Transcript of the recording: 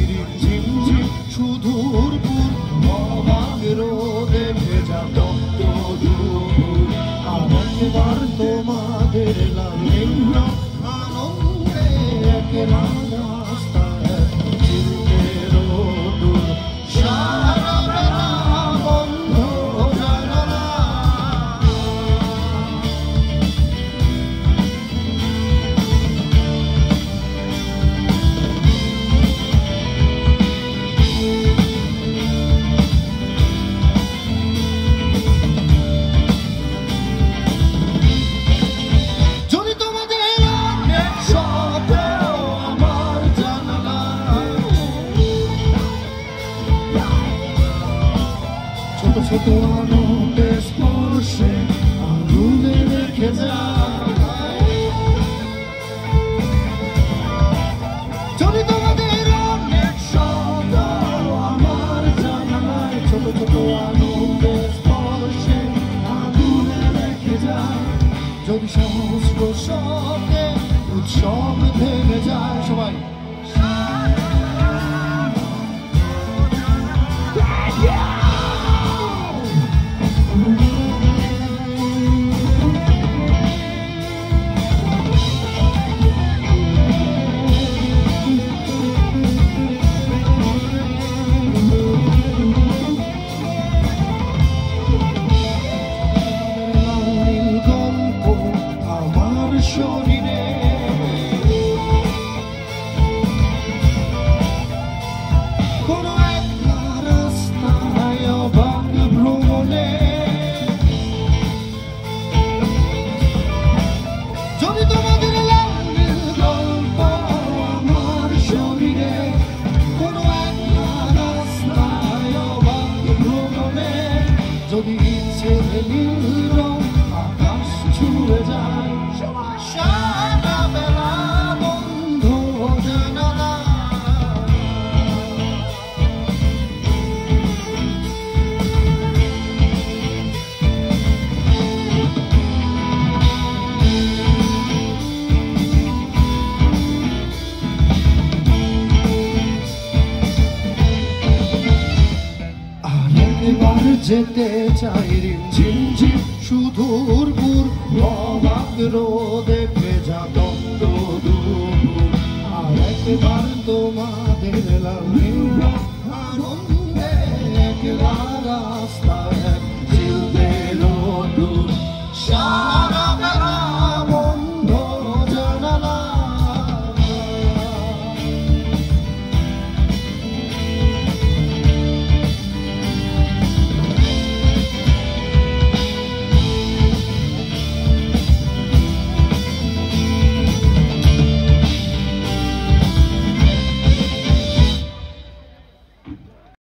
ঝিমঝিম সুদূর দূর অবাক রোদে ভেজা তপ্ত দুপুর আর একবার তোমাদের লালিন্য আনন্দে একলা রাস্তায় চিনতে রোদুর সারা বেলা বন্ধ জানালা ছোট আনন্দে স্পর্শে আগুনে রেখে যায় যদি তোমাদের অনেক শব্দ আমার জানালায় ছোট ছোট আনন্দে স্পর্শে আগুনে রেখে যায় যদি সহস্র শব্দে উৎসব থেমে যায় সবাই শরীরে কোনো একটা রাস্তায় অবাক ভ্রমণে যদি তোমাদের লাউনির গল্প আমার শরীরে কোনো একটা রাস্তায় অবাক ভ্রমণে যদি ইচ্ছে নীল রং আকাশ ছুঁয়ে যায় সারা বেলা বন্ধ জানালা আর একবার যেতে চাই ঝিমঝিম সুদূর দূর অবাক রোদে ভেজা তপ্ত দুপুর আর একবার তোমাদের লালিন্য আনন্দে একলা রাস্তায় চিনতে রোদুর